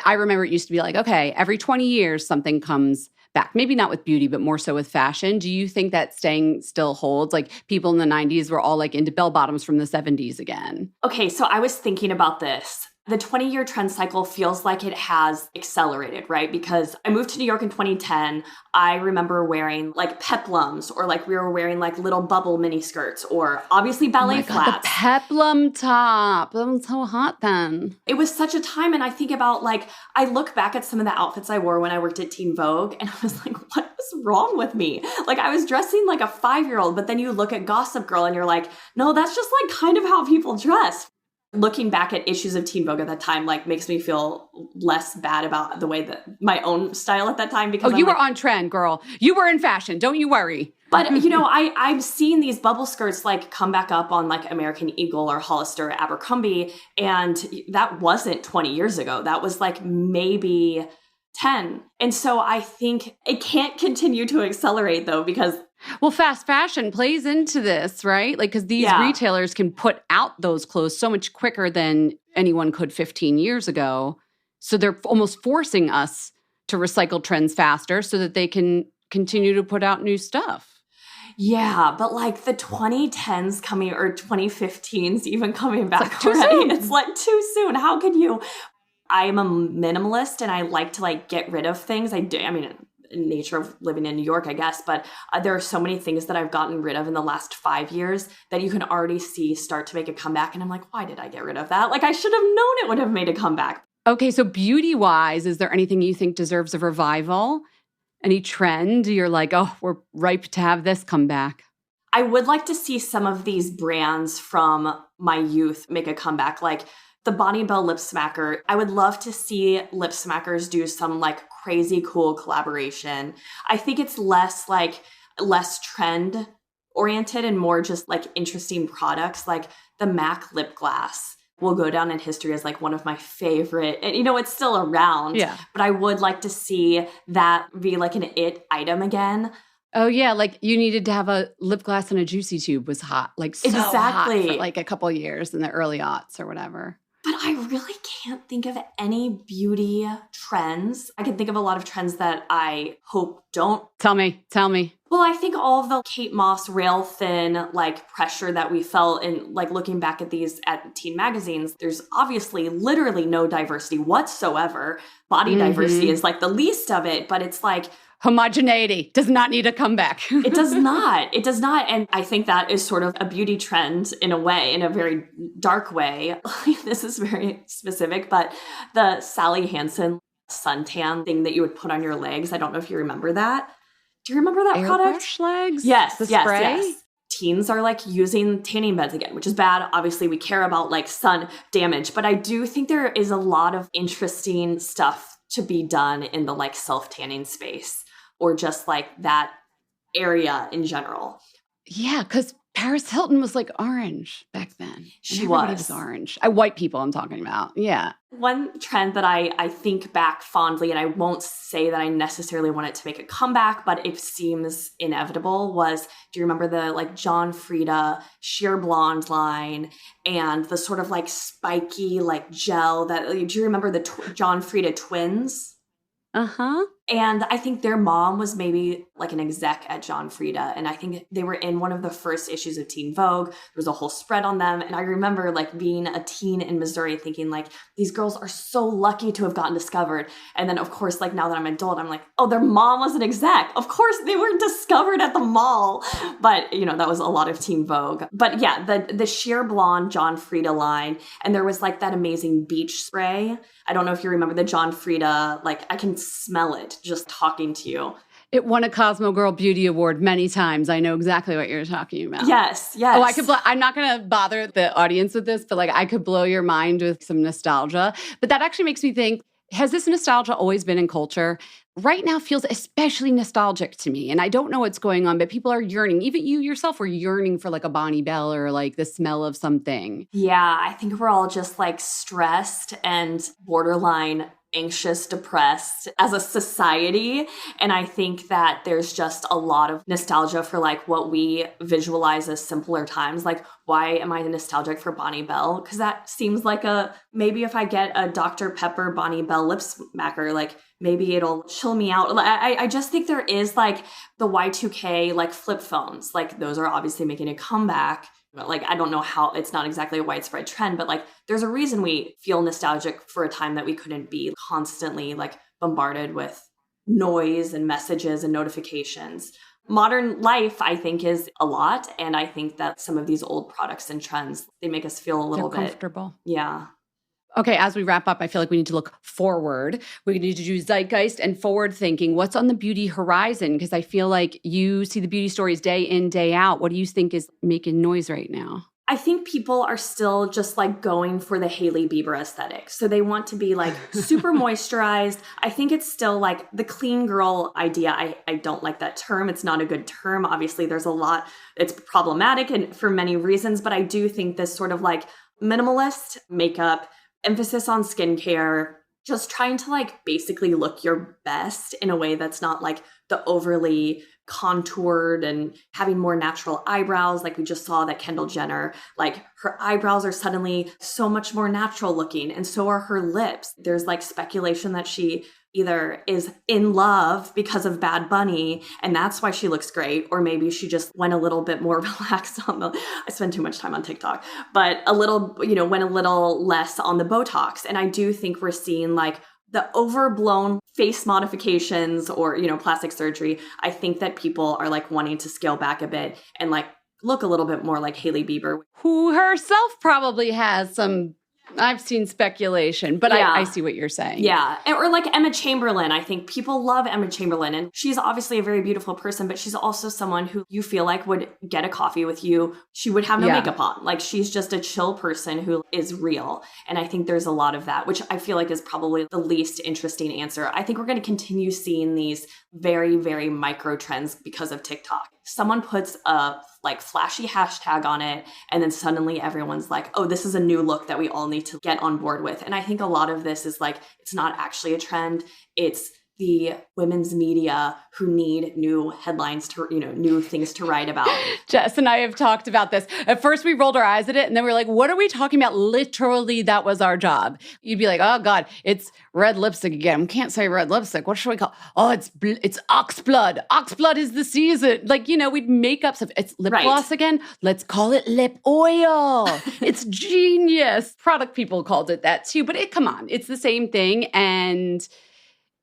I remember it used to be like, okay, every 20 years something comes back. Maybe not with beauty, but more so with fashion. Do you think that staying still holds? Like people in the 90s were all like into bell bottoms from the 70s again. Okay, so I was thinking about this. The 20-year trend cycle feels like it has accelerated, right? Because I moved to New York in 2010. I remember wearing like peplums, or like we were wearing like little bubble mini skirts, or obviously ballet flats. The peplum top. That was so hot then. It was such a time. And I think about like, I look back at some of the outfits I wore when I worked at Teen Vogue, and I was like, what was wrong with me? Like, I was dressing like a 5-year-old, but then you look at Gossip Girl and you're like, no, that's just like kind of how people dress. Looking back at issues of Teen Vogue at that time, like, makes me feel less bad about the way that my own style at that time. Because you were on trend, girl. You were in fashion. Don't you worry. But, you know, I've seen these bubble skirts like come back up on like American Eagle or Hollister or Abercrombie. And that wasn't 20 years ago. That was like maybe 10. And so I think it can't continue to accelerate though, because well, fast fashion plays into this, right? Like, because these retailers can put out those clothes so much quicker than anyone could 15 years ago. So they're almost forcing us to recycle trends faster so that they can continue to put out new stuff. Yeah, but like the 2010s coming, or 2015s even coming back already. It's like too soon. How could you? I am a minimalist and I like to like get rid of things. I mean, nature of living in New York, I guess, but there are so many things that I've gotten rid of in the last 5 years that you can already see start to make a comeback. And I'm like, why did I get rid of that? Like, I should have known it would have made a comeback. Okay, so beauty-wise, is there anything you think deserves a revival? Any trend you're like, oh, we're ripe to have this come back? I would like to see some of these brands from my youth make a comeback, like the Bonnie Bell Lip Smacker. I would love to see lip smackers do some like crazy cool collaboration. I think it's less trend oriented and more just like interesting products. Like the MAC lip gloss will go down in history as like one of my favorite, and you know, it's still around, but I would like to see that be like an it item again. Oh yeah, like you needed to have a lip gloss and a juicy tube was hot, like so hot for like a couple of years in the early aughts or whatever. But I really can't think of any beauty trends. I can think of a lot of trends that I hope don't. Tell me. Well, I think all of the Kate Moss rail thin like pressure that we felt in like looking back at these at teen magazines, there's obviously literally no diversity whatsoever. Body diversity is like the least of it, but it's like homogeneity does not need a comeback. It does not. It does not. And I think that is sort of a beauty trend in a way, in a very dark way. This is very specific, but the Sally Hansen suntan thing that you would put on your legs. I don't know if you remember that. Do you remember that product? Airbrush legs? Yes. The spray? Yes. Teens are like using tanning beds again, which is bad. Obviously, we care about like sun damage, but I do think there is a lot of interesting stuff to be done in the like self-tanning space, or just like that area in general. Yeah, because Paris Hilton was like orange back then. She was orange. White people I'm talking about. Yeah. One trend that I think back fondly, and I won't say that I necessarily want it to make a comeback, but it seems inevitable, was, do you remember the like John Frieda sheer blonde line and the sort of like spiky like gel that, do you remember the John Frieda twins? Uh-huh. And I think their mom was maybe like an exec at John Frieda. And I think they were in one of the first issues of Teen Vogue. There was a whole spread on them. And I remember like being a teen in Missouri thinking like, these girls are so lucky to have gotten discovered. And then of course, like now that I'm an adult, I'm like, oh, their mom was an exec. Of course they weren't discovered at the mall. But you know, that was a lot of Teen Vogue. But yeah, the sheer blonde John Frieda line. And there was like that amazing beach spray. I don't know if you remember the John Frieda, like I can smell it just talking to you. It won a Cosmo Girl Beauty Award many times. I know exactly what you're talking about. Yes. Oh, I'm not going to bother the audience with this, but like I could blow your mind with some nostalgia. But that actually makes me think, has this nostalgia always been in culture? Right now feels especially nostalgic to me. And I don't know what's going on, but people are yearning. Even you yourself were yearning for like a Bonnie Bell or like the smell of something. Yeah, I think we're all just like stressed and borderline anxious, depressed as a society. And I think that there's just a lot of nostalgia for like what we visualize as simpler times. Like, why am I nostalgic for Bonnie Bell? Because that seems like maybe if I get a Dr. Pepper Bonnie Bell lip smacker, like maybe it'll chill me out. I just think there is like the Y2K like flip phones. Like those are obviously making a comeback. Like, I don't know how, it's not exactly a widespread trend, but like there's a reason we feel nostalgic for a time that we couldn't be constantly like bombarded with noise and messages and notifications. Modern life, I think, is a lot. And I think that some of these old products and trends, they make us feel a little bit comfortable. Yeah. Okay, as we wrap up, I feel like we need to look forward. We need to do zeitgeist and forward thinking. What's on the beauty horizon? Because I feel like you see the beauty stories day in, day out. What do you think is making noise right now? I think people are still just like going for the Hailey Bieber aesthetic. So they want to be like super moisturized. I think it's still like the clean girl idea. I don't like that term. It's not a good term. Obviously, there's a lot, it's problematic and for many reasons, but I do think this sort of like minimalist makeup, emphasis on skincare, just trying to like basically look your best in a way that's not like the overly contoured and having more natural eyebrows. Like we just saw that Kendall Jenner, like her eyebrows are suddenly so much more natural looking and so are her lips. There's like speculation that she either is in love because of Bad Bunny and that's why she looks great, or maybe she just went a little bit more relaxed on the, I spend too much time on TikTok, but a little, went a little less on the Botox. And I do think we're seeing like the overblown face modifications or, plastic surgery. I think that people are like wanting to scale back a bit and like look a little bit more like Hailey Bieber. Who herself probably has some, I've seen speculation, but yeah. I see what you're saying. Yeah. Or like Emma Chamberlain. I think people love Emma Chamberlain and she's obviously a very beautiful person, but she's also someone who you feel like would get a coffee with you. She would have no makeup on. Like she's just a chill person who is real. And I think there's a lot of that, which I feel like is probably the least interesting answer. I think we're going to continue seeing these very, very micro trends because of TikTok. Someone puts a like flashy hashtag on it and then suddenly everyone's like, oh, this is a new look that we all need to get on board with. And I think a lot of this is like, it's not actually a trend. It's the women's media who need new headlines to, new things to write about. Jess and I have talked about this. At first we rolled our eyes at it and then we were like, what are we talking about? Literally, that was our job. You'd be like, oh God, it's red lipstick again. We can't say red lipstick. What should we call? Oh, it's ox blood. Ox blood is the season. Like, we'd make up stuff. It's lip gloss again. Let's call it lip oil. It's genius. Product people called it that too, but come on, it's the same thing. And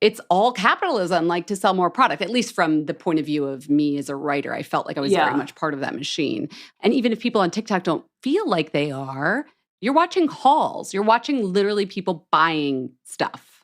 it's all capitalism, like to sell more product, at least from the point of view of me as a writer. I felt like I was very much part of that machine. And even if people on TikTok don't feel like they are, you're watching hauls. You're watching literally people buying stuff.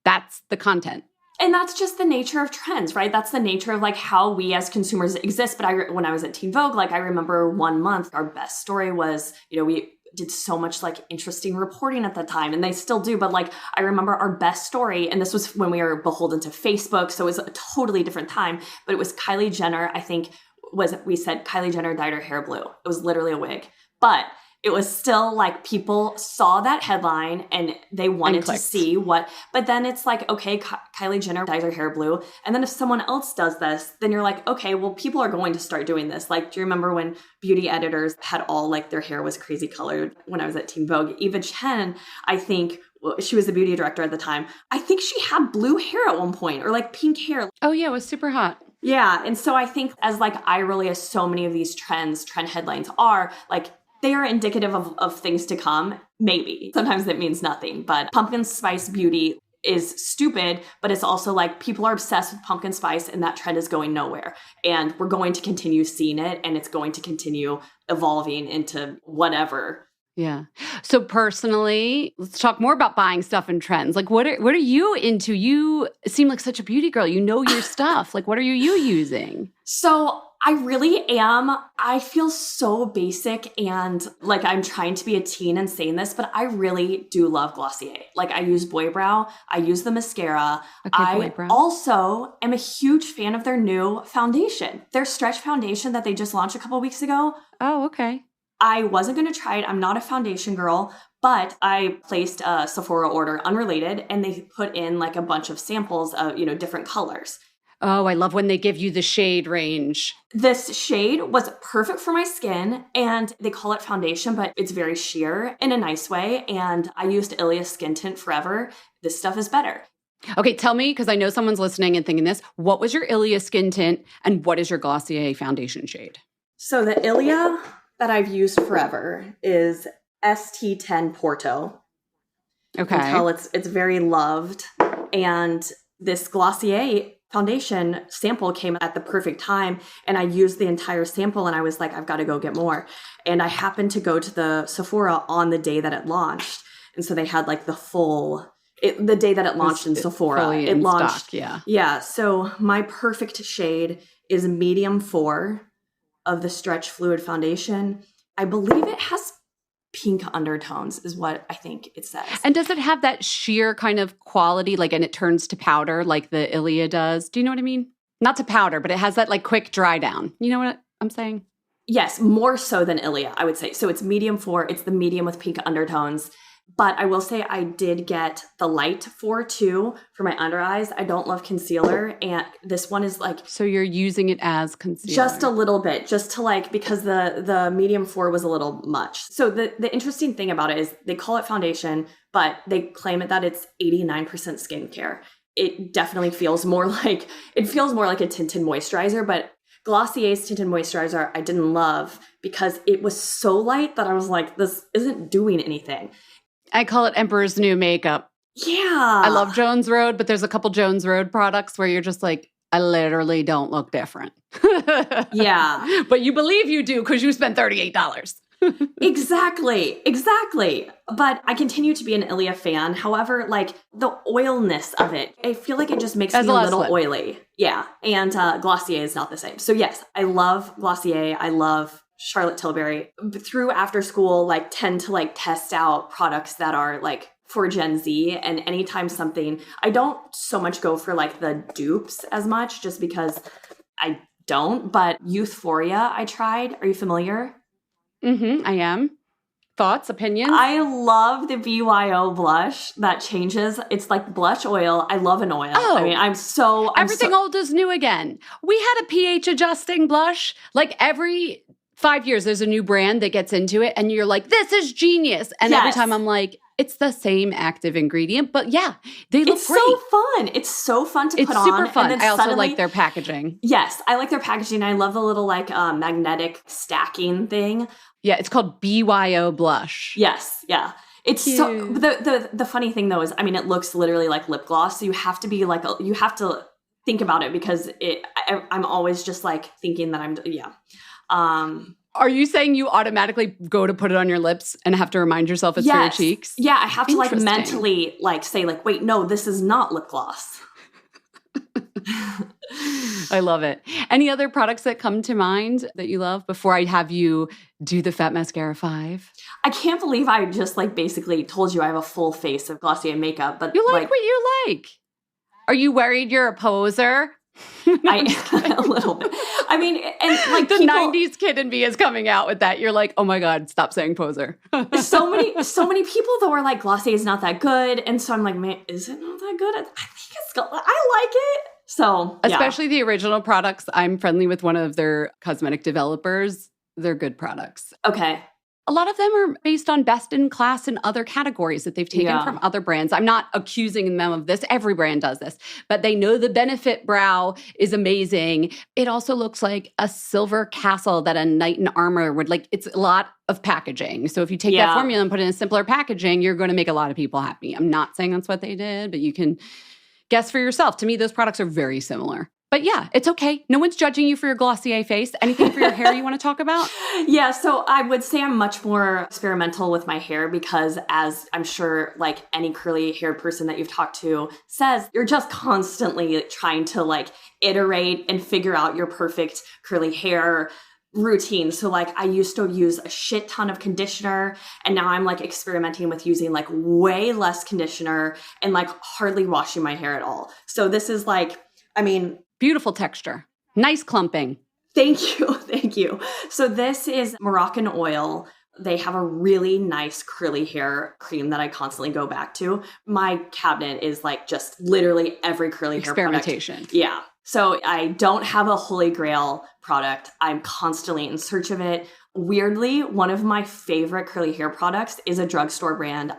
That's the content. And that's just the nature of trends, right? That's the nature of like how we as consumers exist. But when I was at Teen Vogue, like I remember 1 month, our best story was, we did so much like interesting reporting at the time and they still do. But like, I remember our best story, and this was when we were beholden to Facebook. So it was a totally different time, but it was Kylie Jenner, I think we said Kylie Jenner dyed her hair blue. It was literally a wig, but it was still like people saw that headline and they wanted to see but then it's like, okay, Kylie Jenner dyes her hair blue. And then if someone else does this, then you're like, okay, well, people are going to start doing this. Like, do you remember when beauty editors had all like their hair was crazy colored when I was at Teen Vogue? Eva Chen, I think, she was the beauty director at the time. I think she had blue hair at one point or like pink hair. Oh yeah, it was super hot. Yeah. And so I think as like eye rolly as so many of these trend headlines are, like, they are indicative of things to come. Maybe. Sometimes it means nothing. But pumpkin spice beauty is stupid, but it's also like people are obsessed with pumpkin spice and that trend is going nowhere. And we're going to continue seeing it and it's going to continue evolving into whatever. Yeah. So personally, let's talk more about buying stuff and trends. Like what are you into? You seem like such a beauty girl. You know your stuff. Like what are you using? So I really am. I feel so basic and like I'm trying to be a teen and saying this, but I really do love Glossier. Like I use Boy Brow. I use the mascara. I also am a huge fan of their new foundation, their stretch foundation that they just launched a couple weeks ago. Oh, okay. I wasn't going to try it. I'm not a foundation girl, but I placed a Sephora order unrelated and they put in like a bunch of samples of, different colors. Oh, I love when they give you the shade range. This shade was perfect for my skin and they call it foundation, but it's very sheer in a nice way. And I used Ilia's skin tint forever. This stuff is better. Okay, tell me, because I know someone's listening and thinking this, what was your Ilia skin tint and what is your Glossier foundation shade? So the Ilia that I've used forever is ST10 Porto. Okay. You can tell it's very loved. And this Glossier foundation sample came at the perfect time. And I used the entire sample and I was like, I've got to go get more. And I happened to go to the Sephora on the day that it launched. And so they had like the day that it launched in Sephora. It launched. Stock, yeah. Yeah. So my perfect shade is medium 4 of the Stretch Fluid Foundation. I believe it has pink undertones is what I think it says. And does it have that sheer kind of quality, like, and it turns to powder like the Ilia does? Do you know what I mean? Not to powder, but it has that like quick dry down. You know what I'm saying? Yes, more so than Ilia, I would say. So it's medium 4. It's the medium with pink undertones. But I will say I did get the light 4 too for my under eyes. I don't love concealer. And this one is like... So you're using it as concealer? Just a little bit. Just to like... Because the medium 4 was a little much. So the interesting thing about it is they call it foundation, but they claim it that it's 89% skincare. It definitely feels more like... It feels more like a tinted moisturizer, but Glossier's tinted moisturizer I didn't love because it was so light that I was like, this isn't doing anything. I call it Emperor's New Makeup. Yeah. I love Jones Road, but there's a couple Jones Road products where you're just like, I literally don't look different. Yeah. But you believe you do because you spent $38. Exactly. But I continue to be an Ilia fan. However, like the oilness of it, I feel like it just makes me a little oily. Yeah. And Glossier is not the same. So yes, I love Glossier. I love Charlotte Tilbury. Through after school, like tend to like test out products that are like for Gen Z. And anytime something, I don't so much go for like the dupes as much just because I don't, but Youthforia I tried. Are you familiar? Mm-hmm, I am. Thoughts, opinions? I love the BYO blush that changes. It's like blush oil. I love an oil. Oh, I mean, everything old is new again. We had a pH adjusting blush. Like every 5 years, there's a new brand that gets into it, and you're like, this is genius. And every time I'm like, it's the same active ingredient, but yeah, they look great. It's so fun. It's so fun to put on. It's super fun. And I also like their packaging. Yes, I like their packaging. I love the little like magnetic stacking thing. Yeah, it's called BYO blush. Yes, yeah. It's Cute. so the funny thing though is, I mean, it looks literally like lip gloss, so you have to be like you have to think about it because I'm always just like thinking that Are you saying you automatically go to put it on your lips and have to remind yourself it's for your cheeks? Yeah, I have to like mentally like say like, wait, no, this is not lip gloss. I love it. Any other products that come to mind that you love before I have you do the Fat Mascara 5? I can't believe I just like basically told you I have a full face of Glossier makeup, but you like what you like. Are you worried you're a poser? A little bit. I mean, and like the 90s kid in me is coming out with that. You're like, oh my God, stop saying poser. so many people though are like, Glossier is not that good. And so I'm like, man, is it not that good? I think I like it. So especially the original products. I'm friendly with one of their cosmetic developers. They're good products. Okay. A lot of them are based on best in class in other categories that they've taken from other brands. I'm not accusing them of this. Every brand does this. But they know the Benefit brow is amazing. It also looks like a silver castle that a knight in armor would like. It's a lot of packaging. So if you take that formula and put it in simpler packaging, you're going to make a lot of people happy. I'm not saying that's what they did, but you can guess for yourself. To me, those products are very similar. But yeah, it's okay. No one's judging you for your Glossier face. Anything for your hair you want to talk about? Yeah, so I would say I'm much more experimental with my hair because as I'm sure like any curly haired person that you've talked to says, you're just constantly trying to like iterate and figure out your perfect curly hair routine. So like I used to use a shit ton of conditioner and now I'm like experimenting with using like way less conditioner and like hardly washing my hair at all. So this is like, I mean, beautiful texture. Nice clumping. Thank you. Thank you. So this is Moroccan oil. They have a really nice curly hair cream that I constantly go back to. My cabinet is like just literally every curly hair product. Experimentation. Yeah. So I don't have a holy grail product. I'm constantly in search of it. Weirdly, one of my favorite curly hair products is a drugstore brand.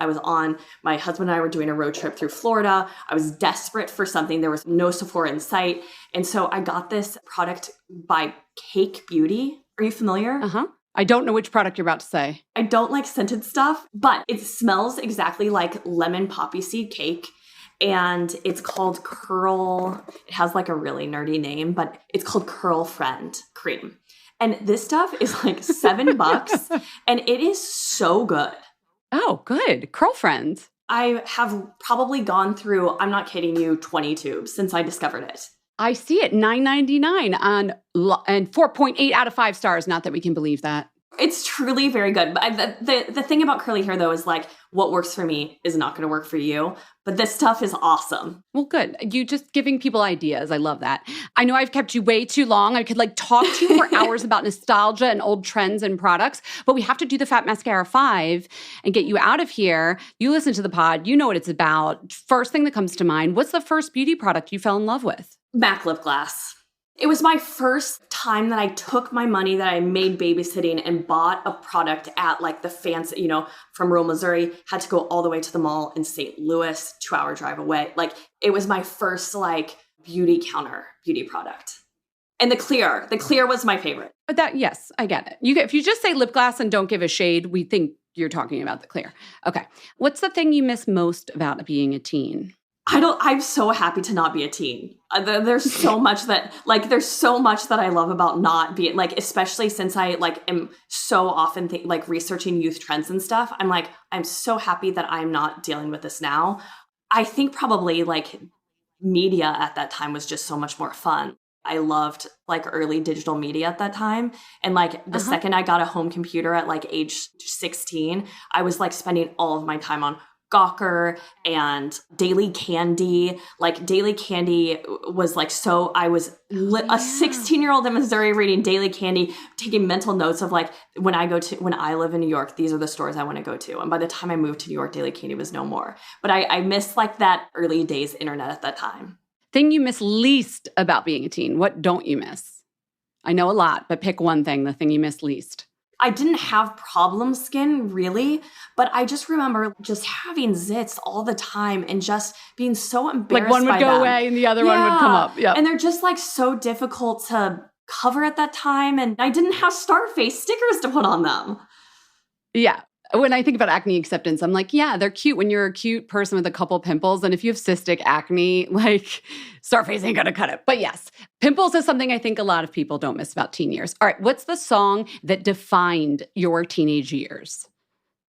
My husband and I were doing a road trip through Florida. I was desperate for something. There was no Sephora in sight. And so I got this product by Cake Beauty. Are you familiar? Uh-huh. I don't know which product you're about to say. I don't like scented stuff, but it smells exactly like lemon poppy seed cake. And it's called Curl. It has like a really nerdy name, but it's called Curl Friend Cream. And this stuff is like $7 and it is so good. Oh, good. Curl Friend. I have probably gone through, I'm not kidding you, 20 tubes since I discovered it. I see it, $9.99 and 4.8 out of 5 stars. Not that we can believe that. It's truly very good. But the thing about curly hair, though, is like what works for me is not going to work for you. But this stuff is awesome. Well, good. You just giving people ideas. I love that. I know I've kept you way too long. I could like talk to you for hours about nostalgia and old trends and products, but we have to do the Fat Mascara 5 and get you out of here. You listen to the pod. You know what it's about. First thing that comes to mind, what's the first beauty product you fell in love with? MAC lip gloss. It was my first time that I took my money that I made babysitting and bought a product at like the fancy, from rural Missouri, had to go all the way to the mall in St. Louis, 2-hour drive away. Like it was my first like beauty counter beauty product. And the clear was my favorite. Yes, I get it. If you just say lip gloss and don't give a shade, we think you're talking about the clear. Okay. What's the thing you miss most about being a teen? I'm so happy to not be a teen. There's so much that I love about not being like, especially since I like am so often researching youth trends and stuff. I'm so happy that I'm not dealing with this now. I think probably like media at that time was just so much more fun. I loved like early digital media at that time. And like the second I got a home computer at like age 16, I was like spending all of my time on Gawker and Daily Candy. Like Daily Candy was like, so I was a 16-year-old in Missouri reading Daily Candy, taking mental notes of like, when I live in New York, these are the stores I want to go to. And by the time I moved to New York, Daily Candy was no more. But I missed like that early days internet at that time. Thing you miss least about being a teen. What don't you miss? I know a lot, but pick one thing, the thing you miss least. I didn't have problem skin really, but I just remember just having zits all the time and just being so embarrassed. Like one would go away and the other one would come up. Yeah. And they're just like so difficult to cover at that time. And I didn't have Starface stickers to put on them. Yeah. When I think about acne acceptance, I'm like, yeah, they're cute when you're a cute person with a couple pimples. And if you have cystic acne, like Starface ain't gonna cut it. But yes, pimples is something I think a lot of people don't miss about teen years. All right, what's the song that defined your teenage years?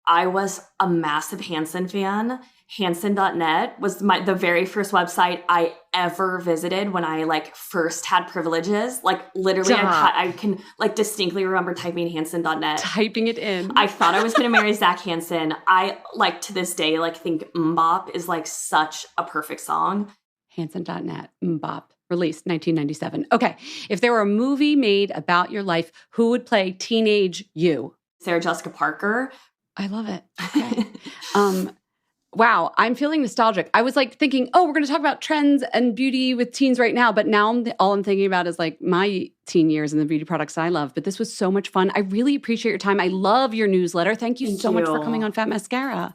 I was a massive Hanson fan. Hanson.net was the very first website I ever visited when I like first had privileges. Like literally, I can like distinctly remember typing Hanson.net. Typing it in. I thought I was going to marry Zach Hanson. I like to this day like think Mbop is like such a perfect song. Hanson.net, Mbop, released 1997. Okay, if there were a movie made about your life, who would play teenage you? Sarah Jessica Parker. I love it. Okay. Wow, I'm feeling nostalgic. I was like thinking, we're going to talk about trends and beauty with teens right now. But now all I'm thinking about is like my teen years and the beauty products I love. But this was so much fun. I really appreciate your time. I love your newsletter. Thank you so much for coming on Fat Mascara.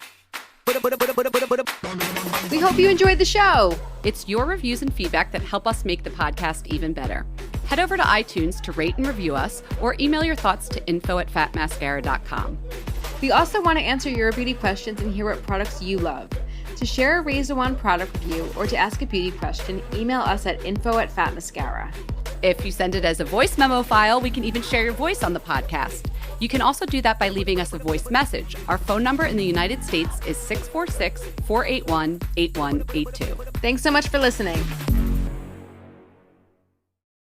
We hope you enjoyed the show. It's your reviews and feedback that help us make the podcast even better. Head over to iTunes to rate and review us or email your thoughts to info@fatmascara.com. We also want to answer your beauty questions and hear what products you love. To share a Raise the One product review or to ask a beauty question, email us at info@fatmascara. If you send it as a voice memo file, we can even share your voice on the podcast. You can also do that by leaving us a voice message. Our phone number in the United States is 646-481-8182. Thanks so much for listening.